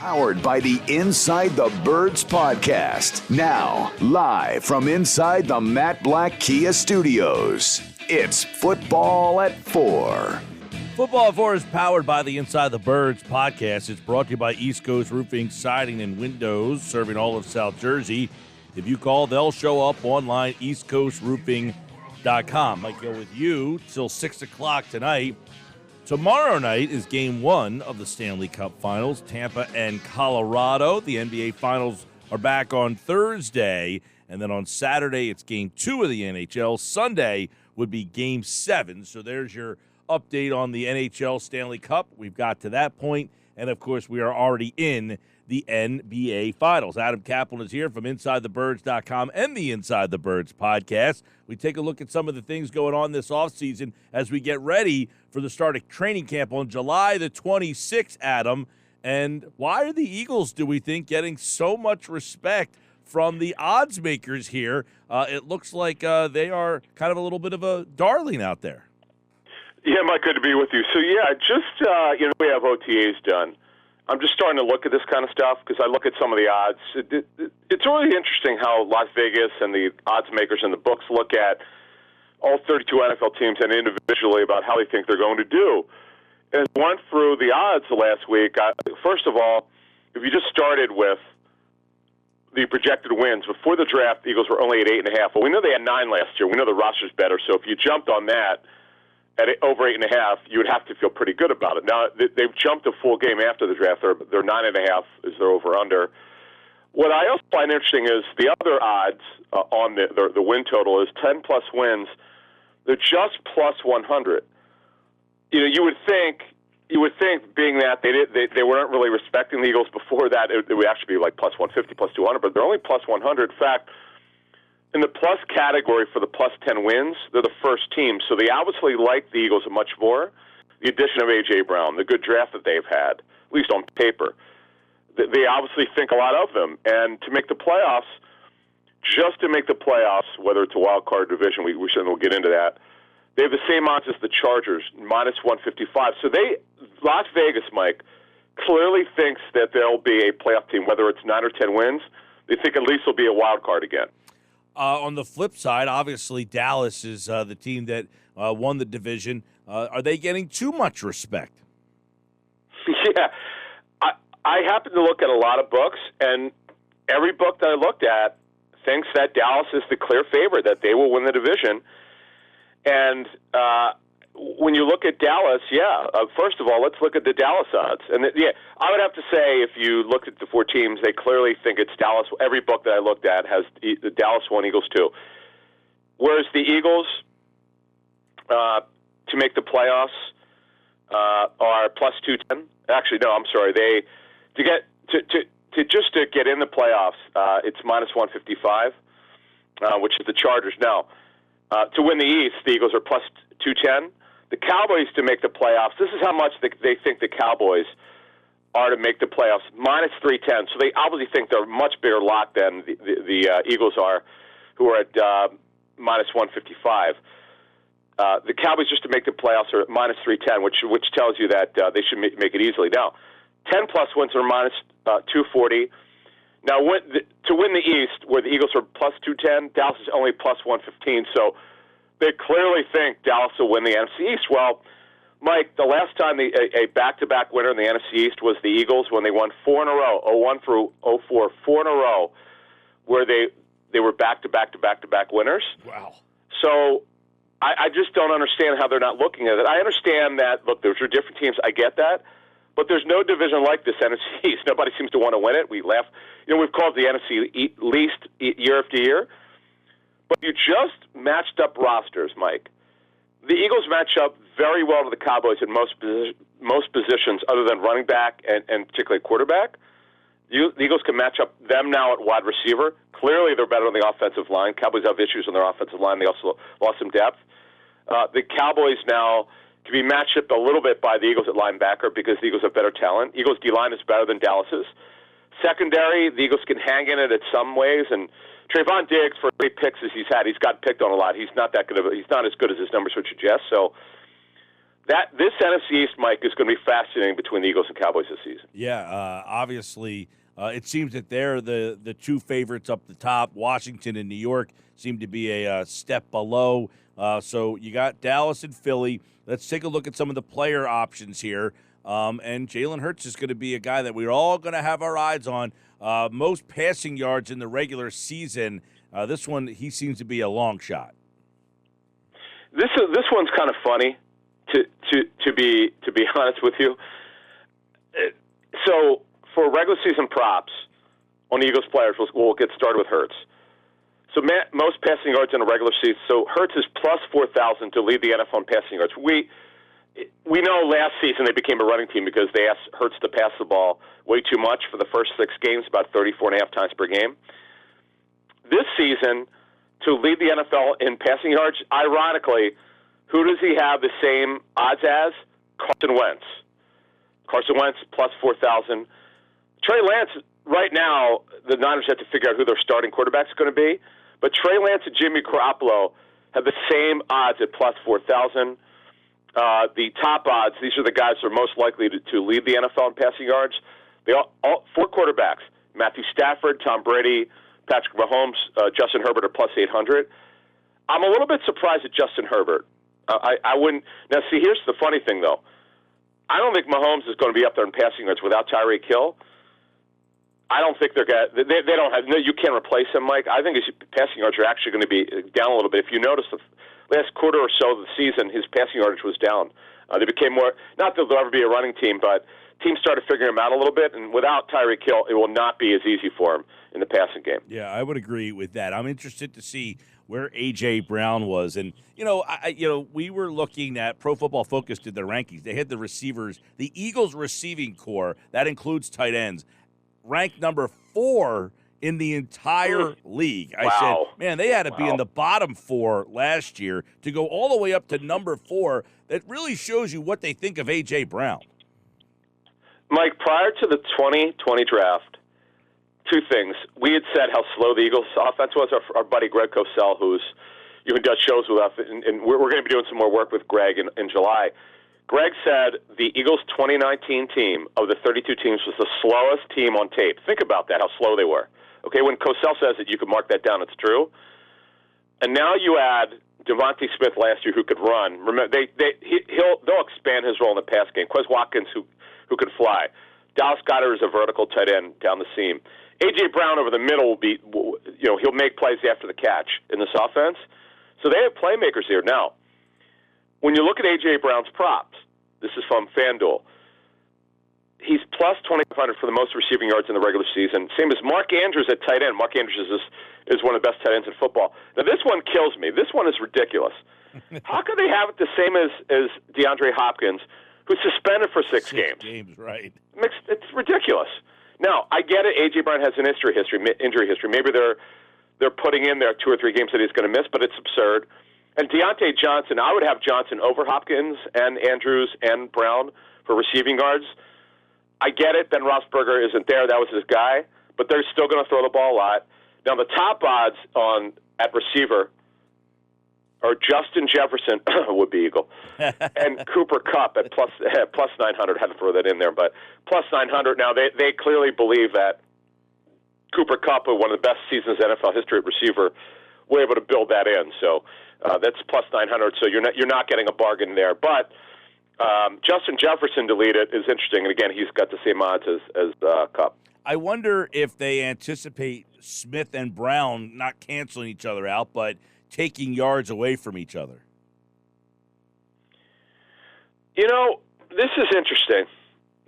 Powered by the Inside the Birds podcast. Now, live from inside the Matt Black Kia Studios, it's Football at 4. Football at 4 is powered by the Inside the Birds podcast. It's brought to you by East Coast Roofing, Siding, and Windows, serving all of South Jersey. If you call, they'll show up online, eastcoastroofing.com. Might go with you till 6 o'clock tonight. Tomorrow night is Game 1 of the Stanley Cup Finals, Tampa and Colorado. The NBA Finals are back on Thursday, and then on Saturday it's Game 2 of the NHL. Sunday would be Game 7, so there's your update on the NHL Stanley Cup. We've got to that point, and of course we are already in the NBA Finals. Adam Caplan is here from InsideTheBirds.com and the Inside the Birds podcast. We take a look at some of the things going on this offseason as we get ready for the start of training camp on July the 26th, Adam. And why are the Eagles, do we think, getting so much respect from the odds makers here? It looks like they are kind of a little bit of a darling out there. Yeah, Mike, good to be with you. So, we have OTAs done. I'm just starting to look at this kind of stuff because I look at some of the odds. It's really interesting how Las Vegas and the odds makers and the books look at all 32 NFL teams and individually about how they think they're going to do. And I went through the odds last week. First of all, if you just started with the projected wins, before the draft, the Eagles were only at 8.5. Well, we know they had 9 last year. We know the roster's better. So if you jumped on that at over 8.5, you would have to feel pretty good about it. Now, they've jumped a full game after the draft. They're 9.5 is their over-under. What I also find interesting is the other odds on the win total is 10-plus wins. They're just plus 100. You would think, being that they weren't really respecting the Eagles before that, it would actually be like plus 150, plus 200, but they're only plus 100. In fact, in the plus category for the plus 10 wins, they're the first team. So they obviously like the Eagles much more. The addition of A.J. Brown, the good draft that they've had, at least on paper. They obviously think a lot of them. And to make the playoffs, just to make the playoffs, whether it's a wild card division, we certainly will get into that, they have the same odds as the Chargers, minus 155. So Las Vegas, Mike, clearly thinks that there'll be a playoff team, whether it's 9 or 10 wins. They think at least there'll be a wild card again. On the flip side, obviously, Dallas is the team that won the division. Are they getting too much respect? Yeah. I happen to look at a lot of books, and every book that I looked at thinks that Dallas is the clear favorite, that they will win the division. And when you look at Dallas, first of all, let's look at the Dallas odds. And I would have to say, if you looked at the 4 teams, they clearly think it's Dallas. Every book that I looked at has the Dallas 1, Eagles 2. Whereas the Eagles, to make the playoffs, are plus 210. Actually, no, I'm sorry. To get in the playoffs, it's minus 155, which is the Chargers. Now, to win the East, the Eagles are plus 210. The Cowboys to make the playoffs, this is how much they think the Cowboys are to make the playoffs, minus 310. So they obviously think they're a much bigger lock than the Eagles are, who are at minus 155. The Cowboys just to make the playoffs are at minus 310, which tells you that they should make it easily. Now, 10-plus wins are minus 240. Now, to win the East, where the Eagles are plus 210, Dallas is only plus 115. So they clearly think Dallas will win the NFC East. Well, Mike, the last time a back-to-back winner in the NFC East was the Eagles when they won 4 in a row, 01 through 04, 4 in a row, where they were back-to-back-to-back-to-back winners. Wow. So I just don't understand how they're not looking at it. I understand that, look, those are different teams. I get that. But there's no division like this NFC East. Nobody seems to want to win it. We laugh. We've called the NFC least year after year. But you just matched up rosters, Mike. The Eagles match up very well to the Cowboys in most positions other than running back and particularly quarterback. The Eagles can match up them now at wide receiver. Clearly they're better on the offensive line. Cowboys have issues on their offensive line. They also lost some depth. The Cowboys now can be matched up a little bit by the Eagles at linebacker because the Eagles have better talent. Eagles D-line is better than Dallas's. Secondary, the Eagles can hang in it some ways, and Trayvon Diggs, for 3 picks as he's gotten picked on a lot. He's not that good he's not as good as his numbers would suggest. So This NFC East, Mike, is going to be fascinating between the Eagles and Cowboys this season. Yeah, obviously, it seems that they're the two favorites up the top. Washington and New York seem to be a step below. So you got Dallas and Philly. Let's take a look at some of the player options here. And Jalen Hurts is going to be a guy that we're all going to have our eyes on. Most passing yards in the regular season. This one, he seems to be a long shot. This one's kind of funny, to be honest with you. So for regular season props on the Eagles players, we'll get started with Hurts. So most passing yards in a regular season. So Hurts is plus 4,000 to lead the NFL in passing yards. We know last season they became a running team because they asked Hurts to pass the ball way too much for the first 6 games, about 34.5 times per game. This season, to lead the NFL in passing yards, ironically, who does he have the same odds as? Carson Wentz. Carson Wentz plus 4,000. Trey Lance, right now, the Niners have to figure out who their starting quarterback is going to be. But Trey Lance and Jimmy Garoppolo have the same odds at plus 4,000. The top odds, these are the guys that are most likely to lead the NFL in passing yards. They all 4 quarterbacks, Matthew Stafford, Tom Brady, Patrick Mahomes, Justin Herbert are plus 800. I'm a little bit surprised at Justin Herbert. I wouldn't. Now, see, here's the funny thing, though. I don't think Mahomes is going to be up there in passing yards without Tyreek Hill. I don't think they're going to. They don't have. No, you can't replace him, Mike. I think his passing yards are actually going to be down a little bit. If you notice, the last quarter or so of the season, his passing yardage was down. They became more. Not that they'll ever be a running team, but teams started figuring him out a little bit. And without Tyreek Hill, it will not be as easy for him in the passing game. Yeah, I would agree with that. I'm interested to see where A.J. Brown was. And, we were looking at Pro Football Focus did their rankings. They had the receivers, the Eagles receiving core, that includes tight ends, ranked number 4 in the entire league. I said, man, they had to be in the bottom 4 last year to go all the way up to number 4. That really shows you what they think of A.J. Brown. Mike, prior to the 2020 draft, 2 things. We had said how slow the Eagles' offense was. Our buddy Greg Cosell, who's even does shows with us, and we're going to be doing some more work with Greg in July. Greg said the Eagles' 2019 team of the 32 teams was the slowest team on tape. Think about that, how slow they were. Okay, when Cosell says it, you can mark that down. It's true. And now you add Devontae Smith last year, who could run. Remember, they'll expand his role in the pass game. Quez Watkins, who can fly. Dallas Goedert is a vertical tight end down the seam. A.J. Brown over the middle will be, he'll make plays after the catch in this offense. So they have playmakers here. Now, when you look at A.J. Brown's props, this is from FanDuel, he's plus 2,500 for the most receiving yards in the regular season. Same as Mark Andrews at tight end. Mark Andrews is one of the best tight ends in football. Now, this one kills me. This one is ridiculous. How could they have it the same as DeAndre Hopkins, who's suspended for 6 games? Right. It's ridiculous. Now, I get it. A.J. Brown has an injury history. Maybe they're putting in there 2 or 3 games that he's going to miss, but it's absurd. And Deontay Johnson, I would have Johnson over Hopkins and Andrews and Brown for receiving yards. I get it. Ben Roethlisberger isn't there. That was his guy. But they're still going to throw the ball a lot. Now, the top odds at receiver are Justin Jefferson, would be Eagle, and Cooper Kupp at plus 900. Had to throw that in there, but plus 900. Now, they clearly believe that Cooper Kupp, one of the best seasons in NFL history at receiver, were able to build that in. So that's plus 900. So you're not getting a bargain there. But Justin Jefferson to lead it is interesting. And again, he's got the same odds as Kupp. I wonder if they anticipate Smith and Brown not canceling each other out, but taking yards away from each other. This is interesting.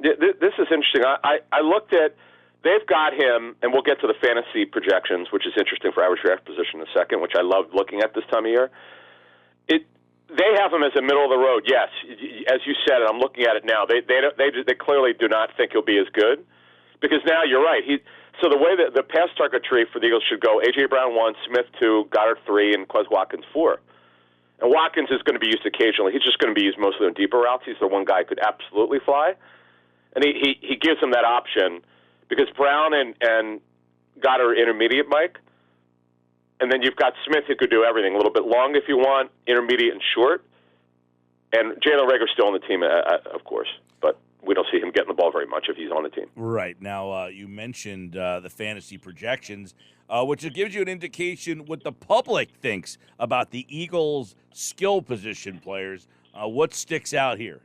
This is interesting. I looked at, they've got him, and we'll get to the fantasy projections, which is interesting for average draft position in a second, which I love looking at this time of year. They have him as a middle of the road. Yes, as you said, and I'm looking at it now. They clearly do not think he'll be as good, because now you're right. So the way that the pass target tree for the Eagles should go: A.J. Brown 1, Smith 2, Goddard 3, and Quez Watkins 4. And Watkins is going to be used occasionally. He's just going to be used mostly on deeper routes. He's the one guy who could absolutely fly, and he gives him that option because Brown and Goddard are intermediate, Mike. And then you've got Smith who could do everything, a little bit long if you want, intermediate and short. And Jalen Reagor's still on the team, of course, but we don't see him getting the ball very much if he's on the team. Right. Now, you mentioned the fantasy projections, which gives you an indication what the public thinks about the Eagles' skill position players. What sticks out here?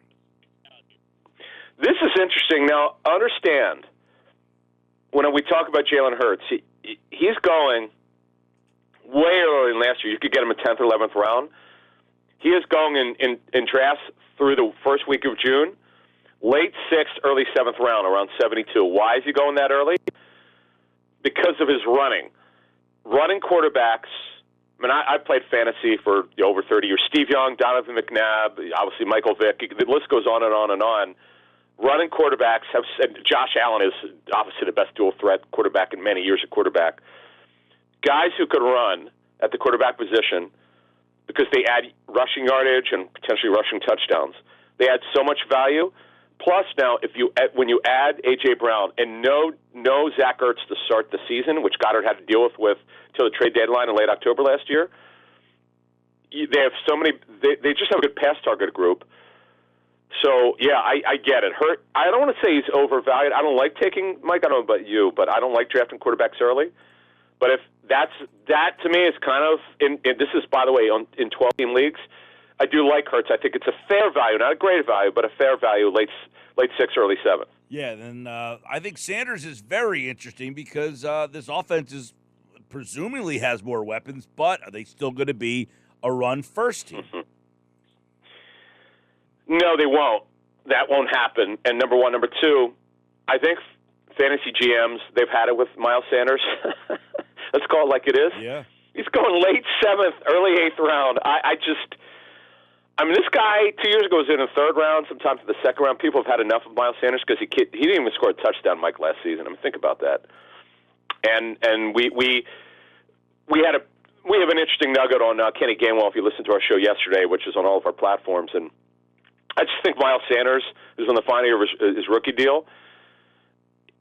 This is interesting. Now, understand, when we talk about Jalen Hurts, he's going way earlier than last year. You could get him a 10th or 11th round. He is going in drafts through the first week of June, late 6th, early 7th round, around 72. Why is he going that early? Because of his running. Running quarterbacks, I mean, I played fantasy for over 30 years. Steve Young, Donovan McNabb, obviously Michael Vick. The list goes on and on and on. Running quarterbacks have said, Josh Allen is obviously the best dual threat quarterback in many years at quarterback. Guys who could run at the quarterback position because they add rushing yardage and potentially rushing touchdowns. They add so much value. Plus, now, when you add A.J. Brown and no Zach Ertz to start the season, which Goddard had to deal with till the trade deadline in late October last year, they have so many. They just have a good pass target group. So yeah, I get it. I don't want to say he's overvalued. I don't like taking Mike. I don't know about you, but I don't like drafting quarterbacks early. But if that to me is kind of and this is, by the way, in 12-team leagues. I do like Hurts. I think it's a fair value, not a great value, but a fair value, late 6th, early 7th. Yeah, then I think Sanders is very interesting because this offense presumably has more weapons, but are they still going to be a run-first team? Mm-hmm. No, they won't. That won't happen. And number one. Number two, I think fantasy GMs, they've had it with Miles Sanders. Let's call it like it is. Yeah. He's going late 7th, early 8th round. I mean, this guy 2 years ago was in the 3rd round, sometimes in the 2nd round. People have had enough of Miles Sanders because he didn't even score a touchdown, Mike, last season. I mean, think about that. And we have an interesting nugget on Kenny Gainwell if you listened to our show yesterday, which is on all of our platforms. And I just think Miles Sanders, who's on the final year of his rookie deal,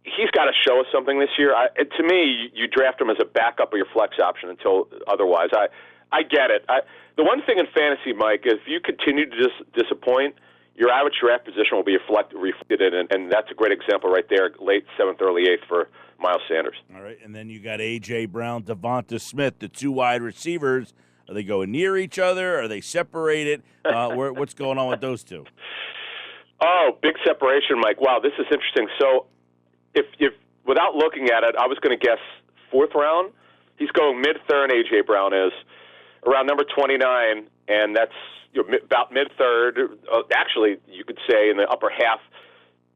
he's got to show us something this year. To me, you draft him as a backup or your flex option until otherwise. I get it. The one thing in fantasy, Mike, is if you continue to disappoint, your average draft position will be reflected in it, and that's a great example right there, late 7th, early 8th for Miles Sanders. All right, and then you got A.J. Brown, Devonta Smith, the two wide receivers. Are they going near each other? Are they separated? What's going on with those two? Oh, big separation, Mike. Wow, this is interesting. So if without looking at it, I was going to guess 4th round. He's going mid-3rd, A.J. Brown is. Around number 29, and that's about mid-3rd. Actually, you could say in the upper half,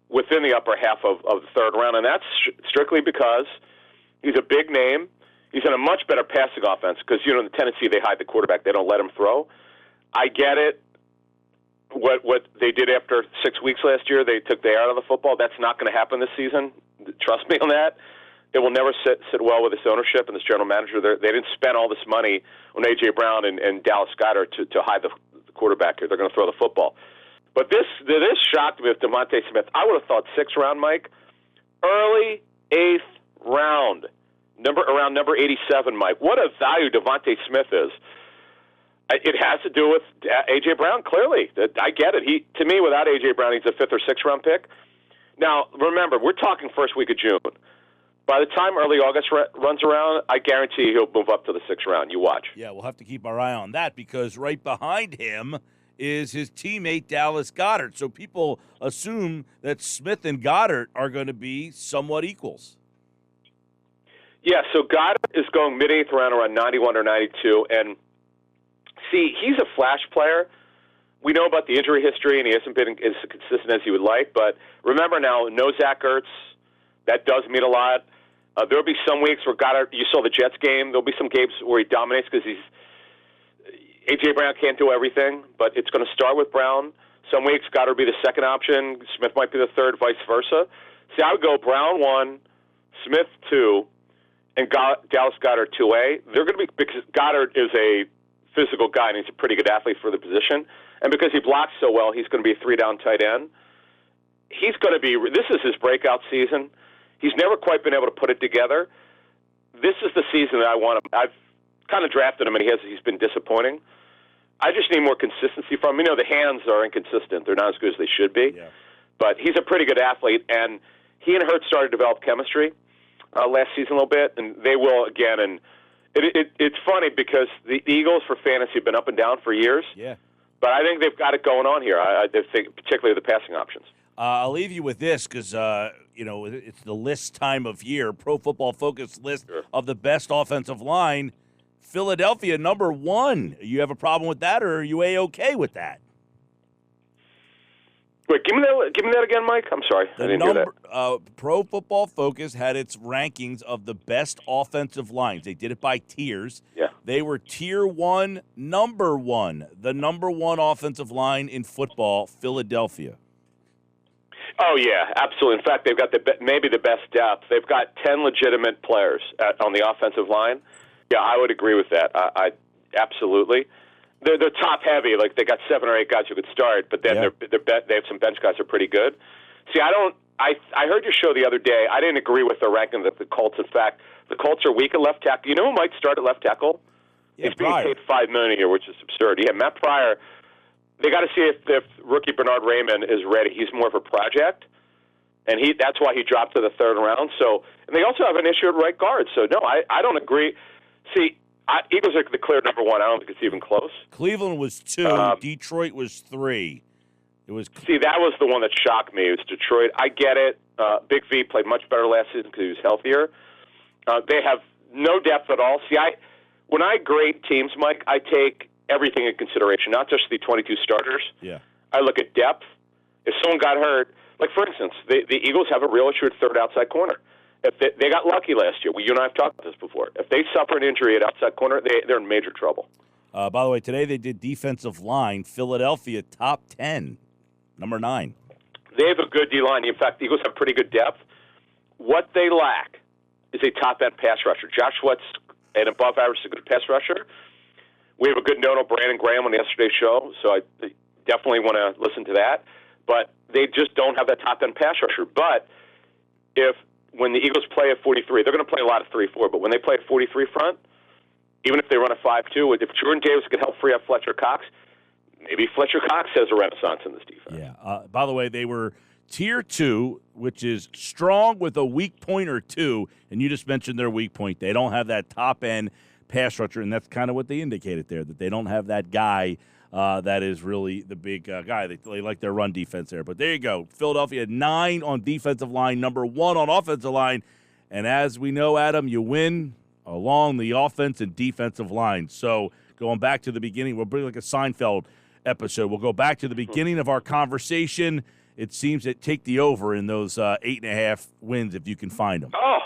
within the upper half of the 3rd round, and that's strictly because he's a big name. He's in a much better passing offense because, in Tennessee, they hide the quarterback. They don't let him throw. I get it. What they did after 6 weeks last year, they took the air out of the football. That's not going to happen this season. Trust me on that. It will never sit well with this ownership and this general manager. They didn't spend all this money on A.J. Brown and Dallas Goedert to hide the quarterback here. They're going to throw the football. But this shocked me with Devonta Smith. I would have thought 6th round, Mike. Early 8th round, around number 87, Mike. What a value Devonta Smith is. It has to do with A.J. Brown, clearly. I get it. To me, without A.J. Brown, he's a 5th or 6th round pick. Now, remember, we're talking first week of June. By the time early August runs around, I guarantee he'll move up to the 6th round. You watch. Yeah, we'll have to keep our eye on that because right behind him is his teammate Dallas Goedert. So people assume that Smith and Goddard are going to be somewhat equals. Yeah, so Goddard is going mid-8th round around 91 or 92. And, see, he's a flash player. We know about the injury history, and he hasn't been as consistent as he would like. But remember now, no Zach Ertz. That does mean a lot. There'll be some weeks where Goddard, you saw the Jets game, there'll be some games where he dominates because A.J. Brown can't do everything, but it's going to start with Brown. Some weeks Goddard will be the second option, Smith might be the third, vice versa. See, I would go Brown 1, Smith 2, and Dallas Goedert 2A. They're going to be, because Goddard is a physical guy and he's a pretty good athlete for the position, and because he blocks so well, he's going to be a 3-down tight end. He's going to be, this is his breakout season. He's never quite been able to put it together. This is the season that I want him. I've kind of drafted him, and he's been disappointing. I just need more consistency from him. The hands are inconsistent. They're not as good as they should be. Yeah. But he's a pretty good athlete, and he and Hurts started to develop chemistry last season a little bit, and they will again. And it's funny because the Eagles for fantasy have been up and down for years. Yeah. But I think they've got it going on here. I think particularly the passing options. I'll leave you with this because, it's the list time of year, Pro Football Focus list of the best offensive line. Philadelphia, number 1. You have a problem with that, or are you A-okay with that? Wait, give me that again, Mike. I'm sorry. I didn't hear that. Pro Football Focus had its rankings of the best offensive lines. They did it by tiers. Yeah. They were tier 1, number 1. The number 1 offensive line in football, Philadelphia. Oh, yeah, absolutely. In fact, they've got maybe the best depth. They've got 10 legitimate players on the offensive line. Yeah, I would agree with that. I absolutely. They're top heavy. Like they got 7 or 8 guys who could start, but then they have some bench guys who are pretty good. See, I heard your show the other day. I didn't agree with the ranking of the Colts. In fact, the Colts are weak at left tackle. You know who might start at left tackle? Yeah, he's being paid $5 million a year, which is absurd. Yeah, Matt Pryor. They got to see if rookie Bernard Raymond is ready. He's more of a project, and that's why he dropped to the 3rd round. So, and they also have an issue at right guard. So, no, I don't agree. See, Eagles are the clear number 1. I don't think it's even close. Cleveland was 2. Detroit was 3. See, that was the one that shocked me. It was Detroit. I get it. Big V played much better last season because he was healthier. They have no depth at all. See, when I grade teams, Mike, I take everything in consideration, not just the 22 starters. Yeah. I look at depth. If someone got hurt, like for instance, the Eagles have a real issue at 3rd outside corner. If they got lucky last year, you and I have talked about this before. If they suffer an injury at outside corner, they're in major trouble. By the way, today they did defensive line. Philadelphia, top 10, number 9. They have a good D-line. In fact, the Eagles have pretty good depth. What they lack is a top-end pass rusher. Josh Sweat's an above-average to good pass rusher. We have a good note on Brandon Graham on yesterday's show, so I definitely want to listen to that. But they just don't have that top-end pass rusher. But when the Eagles play at 43, they're going to play a lot of 3-4, but when they play at 43 front, even if they run a 5-2, if Jordan Davis can help free up Fletcher Cox, maybe Fletcher Cox has a renaissance in this defense. Yeah. By the way, they were tier 2, which is strong with a weak point or 2, and you just mentioned their weak point. They don't have that top-end pass rusher, and that's kind of what they indicated there, that they don't have that guy that is really the big guy. They like their run defense there. But there you go. Philadelphia, 9 on defensive line, number 1 on offensive line. And as we know, Adam, you win along the offense and defensive line. So going back to the beginning, we'll bring like a Seinfeld episode. We'll go back to the beginning of our conversation. It seems that take the over in those 8.5 wins if you can find them. Oh,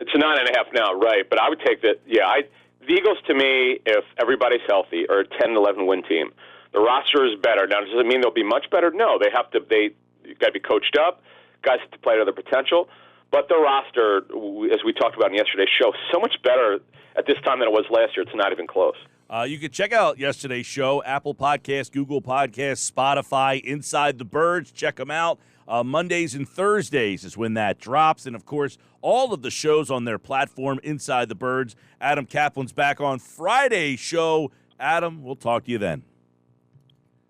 it's a 9.5 now, right? But I would take that. Yeah, the Eagles, to me, if everybody's healthy, are a 10-11 win team. The roster is better. Now, does it mean they'll be much better? No, they got to be coached up. Guys have to play to their potential. But the roster, as we talked about in yesterday's show, is so much better at this time than it was last year. It's not even close. You can check out yesterday's show, Apple Podcasts, Google Podcasts, Spotify, Inside the Birds. Check them out. Mondays and Thursdays is when that drops. And, of course, all of the shows on their platform, Inside the Birds. Adam Caplan's back on Friday's show. Adam, we'll talk to you then.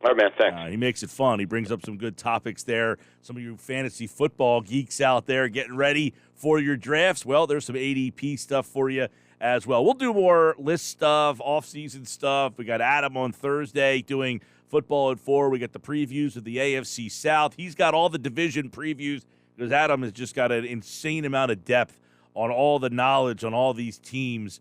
All right, man, thanks. He makes it fun. He brings up some good topics there. Some of you fantasy football geeks out there getting ready for your drafts. Well, there's some ADP stuff for you as well. We'll do more list stuff, off-season stuff. We got Adam on Thursday doing football at 4. We got the previews of the AFC South. He's got all the division previews because Adam has just got an insane amount of depth on all the knowledge on all these teams